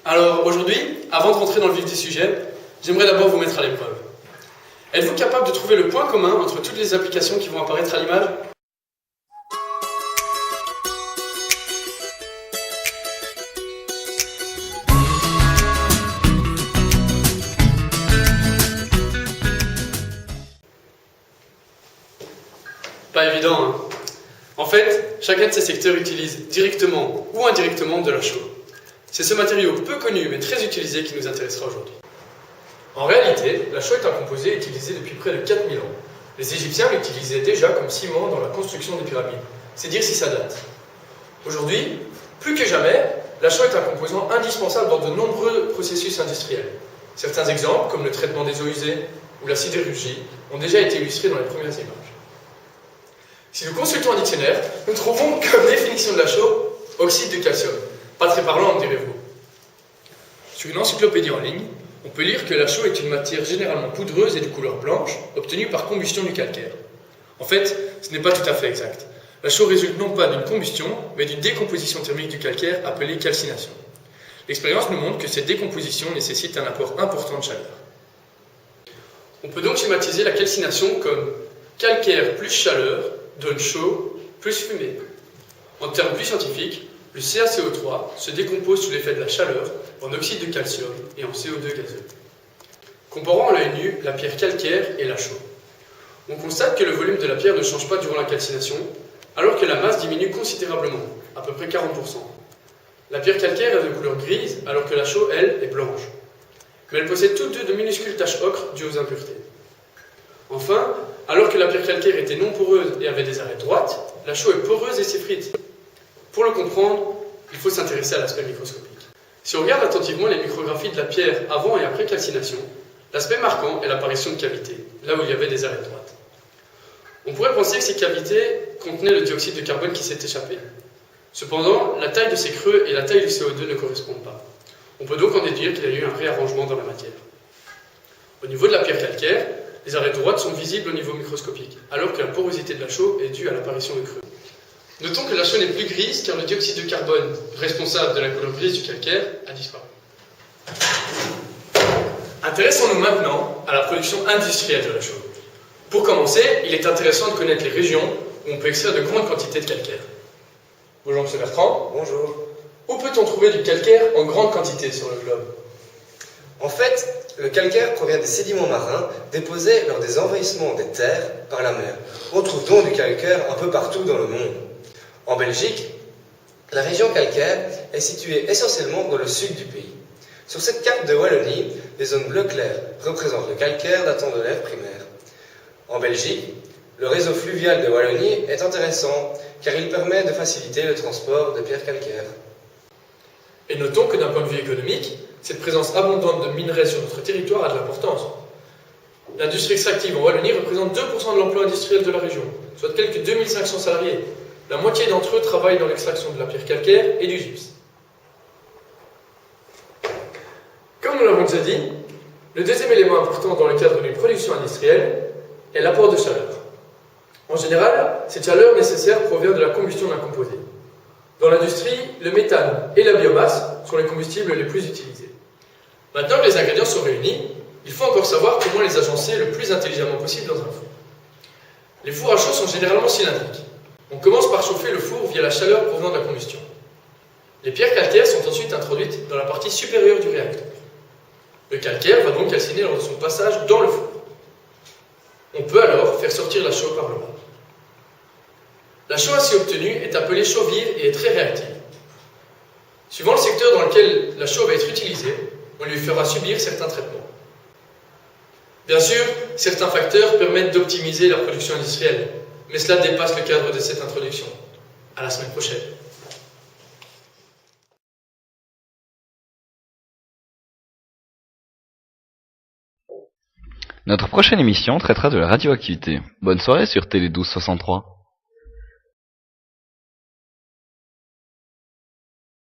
Alors aujourd'hui, avant de rentrer dans le vif du sujet, j'aimerais d'abord vous mettre à l'épreuve. Êtes-vous capable de trouver le point commun entre toutes les applications qui vont apparaître à l'image ? Pas évident, hein ? En fait, chacun de ces secteurs utilise directement ou indirectement de la chaux. C'est ce matériau peu connu mais très utilisé qui nous intéressera aujourd'hui. En réalité, la chaux est un composé utilisé depuis près de 4000 ans. Les Égyptiens l'utilisaient déjà comme ciment dans la construction des pyramides. C'est dire si ça date. Aujourd'hui, plus que jamais, la chaux est un composant indispensable dans de nombreux processus industriels. Certains exemples, comme le traitement des eaux usées ou la sidérurgie, ont déjà été illustrés dans les premières images. Si nous consultons un dictionnaire, nous trouvons comme définition de la chaux oxyde de calcium. Pas très parlant, direz-vous. Sur une encyclopédie en ligne, on peut lire que la chaux est une matière généralement poudreuse et de couleur blanche, obtenue par combustion du calcaire. En fait, ce n'est pas tout à fait exact. La chaux résulte non pas d'une combustion, mais d'une décomposition thermique du calcaire appelée calcination. L'expérience nous montre que cette décomposition nécessite un apport important de chaleur. On peut donc schématiser la calcination comme calcaire plus chaleur donne chaux plus fumée. En termes plus scientifiques, le CaCO3 se décompose sous l'effet de la chaleur en oxyde de calcium et en CO2 gazeux. Comparant à l'œil nu la pierre calcaire et la chaux, on constate que le volume de la pierre ne change pas durant la calcination, alors que la masse diminue considérablement, à peu près 40%. La pierre calcaire est de couleur grise, alors que la chaux, elle, est blanche. Mais elles possèdent toutes deux de minuscules taches ocre dues aux impuretés. Enfin, alors que la pierre calcaire était non poreuse et avait des arêtes droites, la chaux est poreuse et s'effrite. Pour le comprendre, il faut s'intéresser à l'aspect microscopique. Si on regarde attentivement les micrographies de la pierre avant et après calcination, l'aspect marquant est l'apparition de cavités, là où il y avait des arêtes droites. On pourrait penser que ces cavités contenaient le dioxyde de carbone qui s'est échappé. Cependant, la taille de ces creux et la taille du CO2 ne correspondent pas. On peut donc en déduire qu'il y a eu un réarrangement dans la matière. Au niveau de la pierre calcaire, les arêtes droites sont visibles au niveau microscopique, alors que la porosité de la chaux est due à l'apparition de creux. Notons que la chaux n'est plus grise car le dioxyde de carbone, responsable de la couleur grise du calcaire, a disparu. Intéressons-nous maintenant à la production industrielle de la chaux. Pour commencer, il est intéressant de connaître les régions où on peut extraire de grandes quantités de calcaire. Bonjour M. Bertrand. Bonjour. Où peut-on trouver du calcaire en grande quantité sur le globe ? En fait, le calcaire provient des sédiments marins déposés lors des envahissements des terres par la mer. On trouve donc du calcaire un peu partout dans le monde. En Belgique, la région calcaire est située essentiellement dans le sud du pays. Sur cette carte de Wallonie, les zones bleu clair représentent le calcaire datant de l'ère primaire. En Belgique, le réseau fluvial de Wallonie est intéressant car il permet de faciliter le transport de pierres calcaires. Et notons que d'un point de vue économique, cette présence abondante de minerais sur notre territoire a de l'importance. L'industrie extractive en Wallonie représente 2% de l'emploi industriel de la région, soit quelques 2500 salariés. La moitié d'entre eux travaillent dans l'extraction de la pierre calcaire et du gypse. Comme nous l'avons déjà dit, le deuxième élément important dans le cadre d'une production industrielle est l'apport de chaleur. En général, cette chaleur nécessaire provient de la combustion d'un composé. Dans l'industrie, le méthane et la biomasse sont les combustibles les plus utilisés. Maintenant que les ingrédients sont réunis, il faut encore savoir comment les agencer le plus intelligemment possible dans un four. Les fours à chaud sont généralement cylindriques. On commence par chauffer le four via la chaleur provenant de la combustion. Les pierres calcaires sont ensuite introduites dans la partie supérieure du réacteur. Le calcaire va donc calciner lors de son passage dans le four. On peut alors faire sortir la chaux par le bas. La chaux ainsi obtenue est appelée chaux vive et est très réactive. Suivant le secteur dans lequel la chaux va être utilisée, on lui fera subir certains traitements. Bien sûr, certains facteurs permettent d'optimiser la production industrielle, mais cela dépasse le cadre de cette introduction. À la semaine prochaine. Notre prochaine émission traitera de la radioactivité. Bonne soirée sur Télé 1263.